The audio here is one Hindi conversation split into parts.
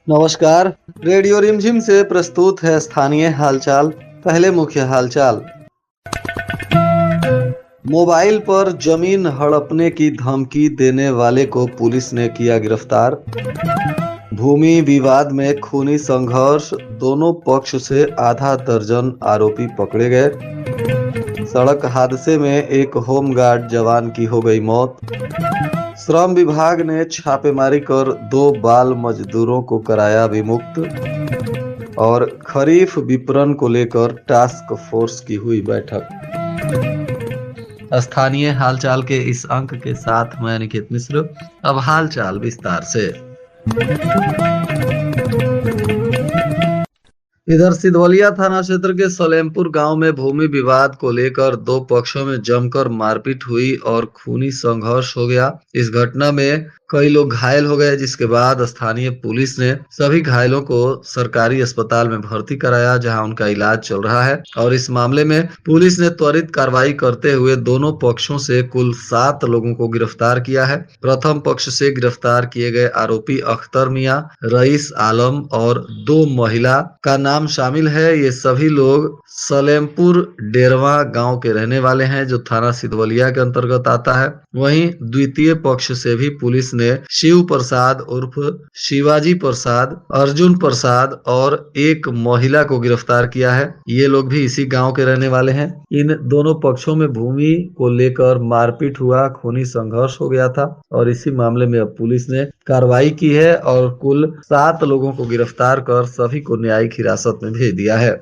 नमस्कार। रेडियो रिमझिम से प्रस्तुत है स्थानीय हालचाल। पहले मुख्य हालचाल। मोबाइल पर जमीन हड़पने की धमकी देने वाले को पुलिस ने किया गिरफ्तार। भूमि विवाद में खूनी संघर्ष, दोनों पक्ष से आधा दर्जन आरोपी पकड़े गए। सड़क हादसे में एक होमगार्ड जवान की हो गई मौत। श्रम विभाग ने छापेमारी कर 2 बाल मजदूरों को कराया विमुक्त। और खरीफ विपणन को लेकर टास्क फोर्स की हुई बैठक। स्थानीय हालचाल के इस अंक के साथ मैं अनिकेत मिश्र। अब हालचाल विस्तार से। इधर सिधवलिया थाना क्षेत्र के सलेमपुर गांव में भूमि विवाद को लेकर 2 पक्षों में जमकर मारपीट हुई और खूनी संघर्ष हो गया। इस घटना में कई लोग घायल हो गए, जिसके बाद स्थानीय पुलिस ने सभी घायलों को सरकारी अस्पताल में भर्ती कराया, जहां उनका इलाज चल रहा है। और इस मामले में पुलिस ने त्वरित कार्रवाई करते हुए दोनों पक्षों से कुल 7 लोगों को गिरफ्तार किया है। प्रथम पक्ष से गिरफ्तार किए गए आरोपी अख्तर मियां, रईस आलम और 2 महिला का नाम शामिल है। ये सभी लोग सलेमपुर डेरवा गांव के रहने वाले हैं, जो थाना सिधवलिया के अंतर्गत आता है। वहीं द्वितीय पक्ष से भी पुलिस ने शिव प्रसाद उर्फ शिवाजी प्रसाद, अर्जुन प्रसाद और एक महिला को गिरफ्तार किया है। ये लोग भी इसी गांव के रहने वाले हैं। इन दोनों पक्षों में भूमि को लेकर मारपीट हुआ, खूनी संघर्ष हो गया था और इसी मामले में अब पुलिस ने कार्रवाई की है और कुल 7 लोगों को गिरफ्तार कर सभी को न्यायिक हिरासत में भेज दिया है।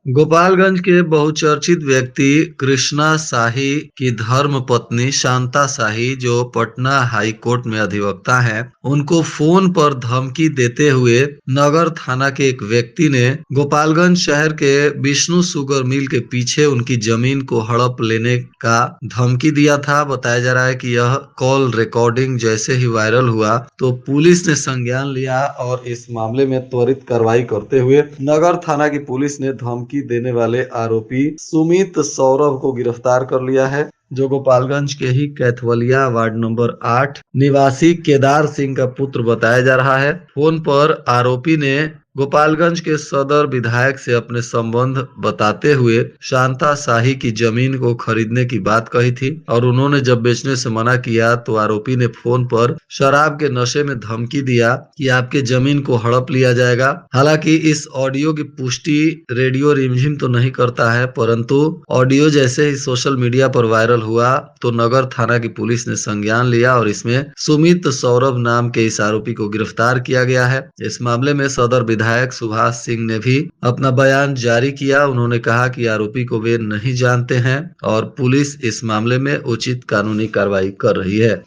गोपालगंज के बहुचर्चित व्यक्ति कृष्णा शाही की धर्म पत्नी शांता शाही, जो पटना हाई कोर्ट में अधिवक्ता हैं, उनको फोन पर धमकी देते हुए नगर थाना के एक व्यक्ति ने गोपालगंज शहर के विष्णु शुगर मिल के पीछे उनकी जमीन को हड़प लेने का धमकी दिया था। बताया जा रहा है कि यह कॉल रिकॉर्डिंग जैसे ही वायरल हुआ तो पुलिस ने संज्ञान लिया और इस मामले में त्वरित कार्रवाई करते हुए नगर थाना की पुलिस ने धमकी देने वाले आरोपी सुमित सौरभ को गिरफ्तार कर लिया है, जो गोपालगंज के ही कैथवलिया वार्ड नंबर 8 निवासी केदार सिंह का पुत्र बताया जा रहा है। फोन पर आरोपी ने गोपालगंज के सदर विधायक से अपने संबंध बताते हुए शांता शाही की जमीन को खरीदने की बात कही थी और उन्होंने जब बेचने से मना किया तो आरोपी ने फोन पर शराब के नशे में धमकी दिया कि आपके जमीन को हड़प लिया जाएगा। हालांकि इस ऑडियो की पुष्टि रेडियो रिमझिम तो नहीं करता है, परंतु ऑडियो जैसे ही सोशल मीडिया पर वायरल हुआ तो नगर थाना की पुलिस ने संज्ञान लिया और इसमें सुमित सौरभ नाम के इस आरोपी को गिरफ्तार किया गया है। इस मामले में सदर विधायक सुभाष सिंह ने भी अपना बयान जारी किया। उन्होंने कहा कि आरोपी को वे नहीं जानते हैं और पुलिस इस मामले में उचित कानूनी कार्रवाई कर रही है।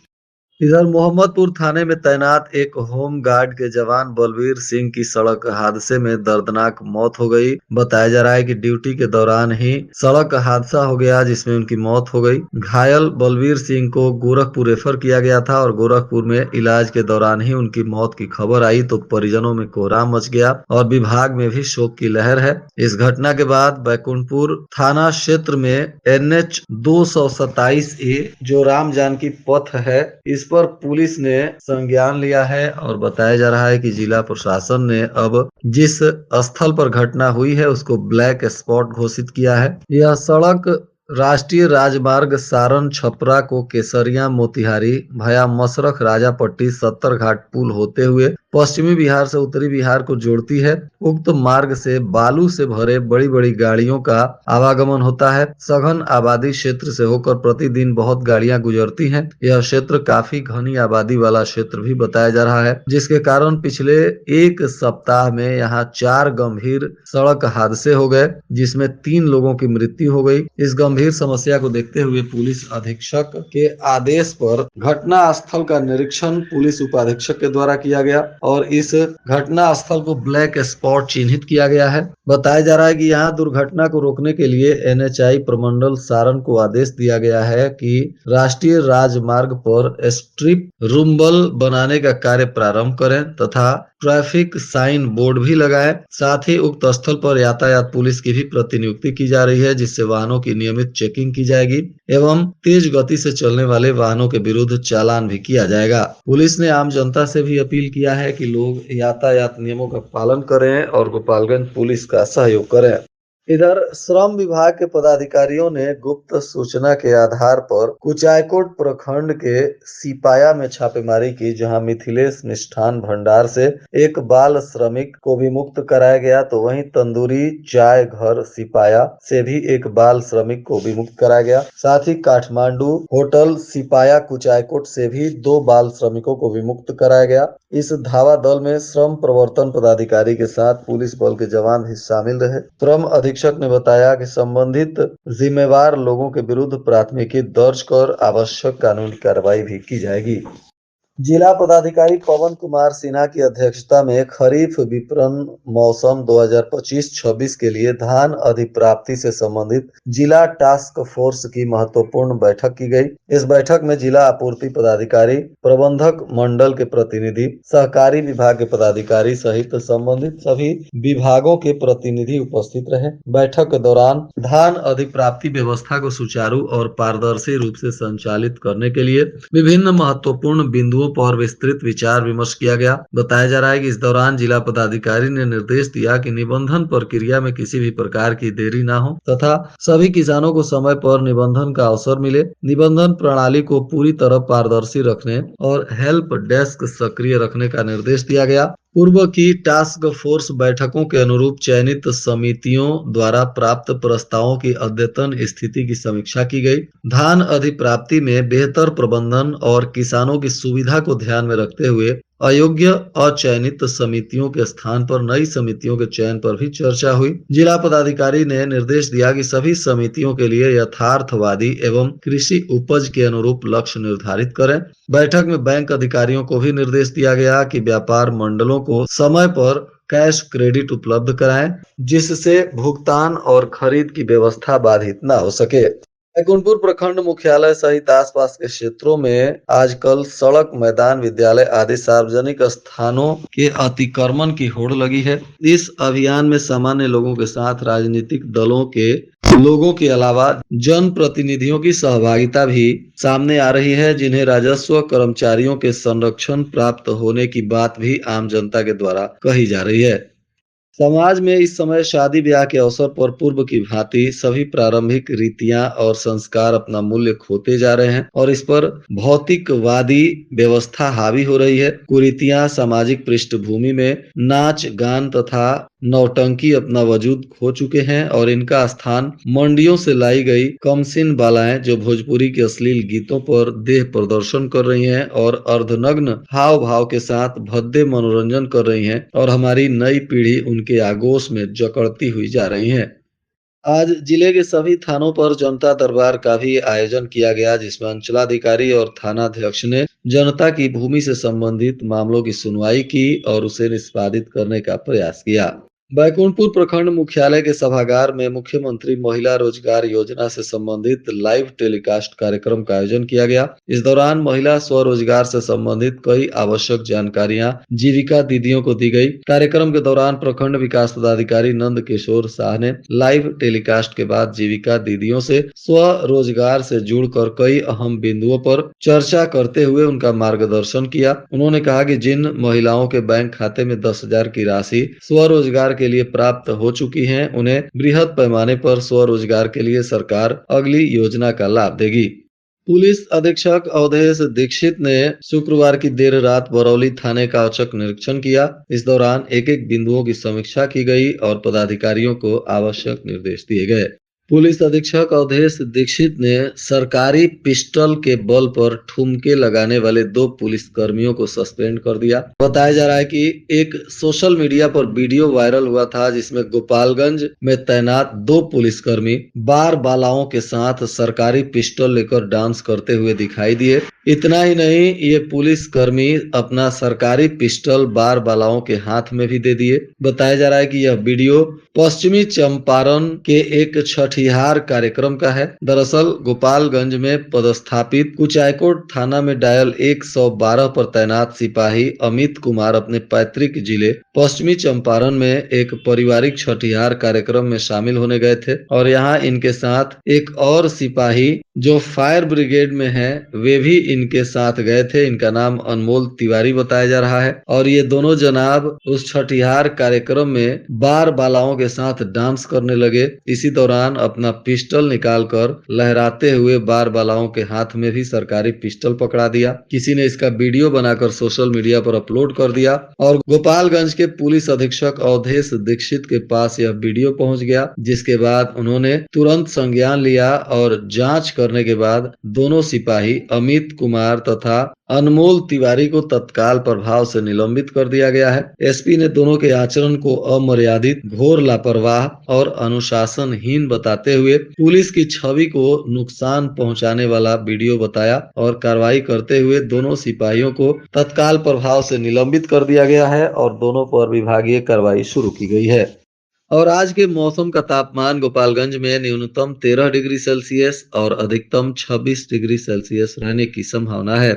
इधर मोहम्मदपुर थाने में तैनात एक होम गार्ड के जवान बलवीर सिंह की सड़क हादसे में दर्दनाक मौत हो गई। बताया जा रहा है कि ड्यूटी के दौरान ही सड़क हादसा हो गया, जिसमें उनकी मौत हो गई। घायल बलवीर सिंह को गोरखपुर रेफर किया गया था और गोरखपुर में इलाज के दौरान ही उनकी मौत की खबर आई तो परिजनों में कोहराम मच गया और विभाग में भी शोक की लहर है। इस घटना के बाद बैकुंठपुर थाना क्षेत्र में NH 227A जो राम जानकी पथ है, इस पर पुलिस ने संज्ञान लिया है और बताया जा रहा है कि जिला प्रशासन ने अब जिस स्थल पर घटना हुई है उसको ब्लैक स्पॉट घोषित किया है। यह सड़क राष्ट्रीय राजमार्ग सारण छपरा को केसरिया मोतिहारी भया मसरख राजापट्टी 70 घाट पुल होते हुए पश्चिमी बिहार से उत्तरी बिहार को जोड़ती है। उक्त मार्ग से बालू से भरे बड़ी बड़ी गाड़ियों का आवागमन होता है। सघन आबादी क्षेत्र से होकर प्रतिदिन बहुत गाड़ियां गुजरती हैं। यह क्षेत्र काफी घनी आबादी वाला क्षेत्र भी बताया जा रहा है, जिसके कारण पिछले 1 सप्ताह में यहाँ 4 गंभीर सड़क हादसे हो गए, जिसमें 3 लोगों की मृत्यु हो गई। इस गंभीर समस्या को देखते हुए पुलिस अधीक्षक के आदेश पर घटना स्थल का निरीक्षण पुलिस उपाधीक्षक के द्वारा किया गया और इस घटना स्थल को ब्लैक स्पॉट चिन्हित किया गया है। बताया जा रहा है कि यहाँ दुर्घटना को रोकने के लिए एनएचआई प्रमंडल सारण को आदेश दिया गया है कि राष्ट्रीय राजमार्ग पर स्ट्रिप रूम्बल बनाने का कार्य प्रारंभ करें तथा ट्रैफिक साइन बोर्ड भी लगाए। साथ ही उक्त स्थल पर यातायात पुलिस की भी प्रतिनियुक्ति की जा रही है, जिससे वाहनों की नियमित चेकिंग की जाएगी एवं तेज गति से चलने वाले वाहनों के विरुद्ध चालान भी किया जाएगा। पुलिस ने आम जनता से भी अपील किया है कि लोग यातायात नियमों का पालन करें और गोपालगंज पुलिस का सहयोग करें। इधर श्रम विभाग के पदाधिकारियों ने गुप्त सूचना के आधार पर कुचायकोट प्रखंड के सिपाया में छापेमारी की, जहां मिथिलेश मिष्ठान भंडार से एक बाल श्रमिक को भी मुक्त कराया गया, तो वहीं तंदूरी चाय घर सिपाया से भी एक बाल श्रमिक को भी मुक्त कराया गया। साथ ही काठमांडू होटल सिपाया कुचायकोट से भी 2 बाल श्रमिकों को भी मुक्त कराया गया। इस धावा दल में श्रम प्रवर्तन पदाधिकारी के साथ पुलिस बल के जवान भी शामिल रहे। श्रम अधीक्षक ने बताया कि संबंधित जिम्मेवार लोगों के विरुद्ध प्राथमिकी दर्ज कर आवश्यक कानूनी कार्रवाई भी की जाएगी। जिला पदाधिकारी पवन कुमार सिन्हा की अध्यक्षता में खरीफ विपणन मौसम 2025-26 के लिए धान अधिप्राप्ति से संबंधित जिला टास्क फोर्स की महत्वपूर्ण बैठक की गई। इस बैठक में जिला आपूर्ति पदाधिकारी, प्रबंधक मंडल के प्रतिनिधि, सहकारी विभाग के पदाधिकारी सहित संबंधित सभी विभागों के प्रतिनिधि उपस्थित रहे। बैठक के दौरान धान अधिप्राप्ति व्यवस्था को सुचारू और पारदर्शी रूप से संचालित करने के लिए विभिन्न महत्वपूर्ण बिंदुओं पर विस्तृत विचार विमर्श किया गया। बताया जा रहा है कि इस दौरान जिला पदाधिकारी ने निर्देश दिया कि निबंधन प्रक्रिया में किसी भी प्रकार की देरी न हो तथा सभी किसानों को समय पर निबंधन का अवसर मिले। निबंधन प्रणाली को पूरी तरह पारदर्शी रखने और हेल्प डेस्क सक्रिय रखने का निर्देश दिया गया। पूर्व की टास्क फोर्स बैठकों के अनुरूप चयनित समितियों द्वारा प्राप्त प्रस्तावों की अद्यतन स्थिति की समीक्षा की गई। धान अधिप्राप्ति में बेहतर प्रबंधन और किसानों की सुविधा को ध्यान में रखते हुए अयोग्य अचयनित समितियों के स्थान पर नई समितियों के चयन पर भी चर्चा हुई। जिला पदाधिकारी ने निर्देश दिया कि सभी समितियों के लिए यथार्थवादी एवं कृषि उपज के अनुरूप लक्ष्य निर्धारित करें। बैठक में बैंक अधिकारियों को भी निर्देश दिया गया कि व्यापार मंडलों को समय पर कैश क्रेडिट उपलब्ध कराएं, जिससे भुगतान और खरीद की व्यवस्था बाधित न हो सके। बैकुंठपुर प्रखंड मुख्यालय सहित आसपास के क्षेत्रों में आजकल सड़क, मैदान, विद्यालय आदि सार्वजनिक स्थानों के अतिक्रमण की होड़ लगी है। इस अभियान में सामान्य लोगों के साथ राजनीतिक दलों के लोगों के अलावा जन प्रतिनिधियों की सहभागिता भी सामने आ रही है, जिन्हें राजस्व कर्मचारियों के संरक्षण प्राप्त होने की बात भी आम जनता के द्वारा कही जा रही है। समाज में इस समय शादी ब्याह के अवसर पर पूर्व की भांति सभी प्रारंभिक रीतियां और संस्कार अपना मूल्य खोते जा रहे हैं और इस पर भौतिकवादी व्यवस्था हावी हो रही है। कुरीतियां सामाजिक पृष्ठभूमि में नाच, गान तथा नौटंकी अपना वजूद खो चुके हैं और इनका स्थान मंडियों से लाई गई कमसिन बालाएं, जो भोजपुरी के अश्लील गीतों पर देह प्रदर्शन कर रही हैं और अर्धनग्न हाव भाव के साथ भद्दे मनोरंजन कर रही हैं और हमारी नई पीढ़ी उनके आगोश में जकड़ती हुई जा रही है। आज जिले के सभी थानों पर जनता दरबार का भी आयोजन किया गया, जिसमें अंचलाधिकारी और थानाध्यक्ष ने जनता की भूमि से संबंधित मामलों की सुनवाई की और उसे निष्पादित करने का प्रयास किया। बैकुंठपुर प्रखंड मुख्यालय के सभागार में मुख्यमंत्री महिला रोजगार योजना से संबंधित लाइव टेलीकास्ट कार्यक्रम का आयोजन किया गया। इस दौरान महिला स्वरोजगार से संबंधित कई आवश्यक जानकारियां जीविका दीदियों को दी गई। कार्यक्रम के दौरान प्रखंड विकास पदाधिकारी नंद किशोर शाह ने लाइव टेलीकास्ट के बाद जीविका दीदियों से स्वरोजगार से जुड़कर कई अहम बिंदुओं पर चर्चा करते हुए उनका मार्गदर्शन किया। उन्होंने कहा कि जिन महिलाओं के बैंक खाते में 10,000 की राशि स्वरोजगार के लिए प्राप्त हो चुकी हैं, उन्हें बृहद पैमाने पर स्वरोजगार के लिए सरकार अगली योजना का लाभ देगी। पुलिस अधीक्षक अवधेश दीक्षित ने शुक्रवार की देर रात बरौली थाने का औचक निरीक्षण किया। इस दौरान एक एक बिंदुओं की समीक्षा की गई और पदाधिकारियों को आवश्यक निर्देश दिए गए। पुलिस अधीक्षक अवधेश दीक्षित ने सरकारी पिस्टल के बल पर ठुमके लगाने वाले 2 पुलिस कर्मियों को सस्पेंड कर दिया। बताया जा रहा है कि एक सोशल मीडिया पर वीडियो वायरल हुआ था जिसमें गोपालगंज में तैनात 2 पुलिसकर्मी बार बालाओं के साथ सरकारी पिस्टल लेकर डांस करते हुए दिखाई दिए। इतना ही नहीं, ये पुलिस कर्मी अपना सरकारी पिस्टल बार बालाओं के हाथ में भी दे दिए। बताया जा रहा है कि यह वीडियो पश्चिमी चंपारण के एक छठिहार कार्यक्रम का है। दरअसल गोपालगंज में पदस्थापित कुचायकोट थाना में डायल 112 पर तैनात सिपाही अमित कुमार अपने पैतृक जिले पश्चिमी चंपारण में एक पारिवारिक छठिहार कार्यक्रम में शामिल होने गए थे और यहाँ इनके साथ एक और सिपाही जो फायर ब्रिगेड में है वे भी इनके साथ गए थे। इनका नाम अनमोल तिवारी बताया जा रहा है और ये दोनों जनाब उस छठिहार कार्यक्रम में बार बालाओं के साथ डांस करने लगे। इसी दौरान अपना पिस्टल निकालकर लहराते हुए बार बालाओं के हाथ में भी सरकारी पिस्टल पकड़ा दिया। किसी ने इसका वीडियो बनाकर सोशल मीडिया पर अपलोड कर दिया और गोपालगंज के पुलिस अधीक्षक अवधेश दीक्षित के पास यह वीडियो पहुंच गया, जिसके बाद उन्होंने तुरंत संज्ञान लिया और जांच करने के बाद दोनों सिपाही अमित कुमार तथा अनमोल तिवारी को तत्काल प्रभाव से निलंबित कर दिया गया है। एसपी ने दोनों के आचरण को अमर्यादित, घोर लापरवाह और अनुशासनहीन बताते हुए पुलिस की छवि को नुकसान पहुंचाने वाला वीडियो बताया और कार्रवाई करते हुए दोनों सिपाहियों को तत्काल प्रभाव से निलंबित कर दिया गया है और दोनों पर विभागीय कार्रवाई शुरू की गई है। और आज के मौसम का तापमान गोपालगंज में न्यूनतम 13 डिग्री सेल्सियस और अधिकतम 26 डिग्री सेल्सियस रहने की संभावना है।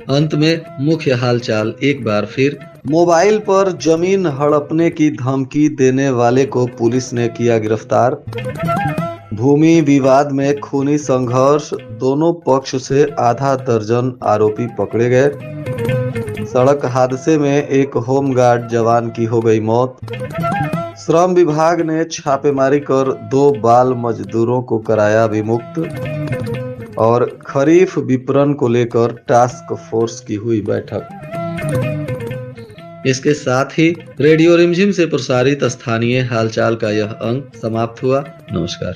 अंत में मुख्य हालचाल एक बार फिर। मोबाइल पर जमीन हड़पने की धमकी देने वाले को पुलिस ने किया गिरफ्तार। भूमि विवाद में खूनी संघर्ष, दोनों पक्ष से आधा दर्जन आरोपी पकड़े गए। सड़क हादसे में एक होमगार्ड जवान की हो गई मौत। श्रम विभाग ने छापेमारी कर 2 बाल मजदूरों को कराया विमुक्त। और खरीफ विपणन को लेकर टास्क फोर्स की हुई बैठक। इसके साथ ही रेडियो रिमझिम से प्रसारित स्थानीय हालचाल का यह अंक समाप्त हुआ। नमस्कार।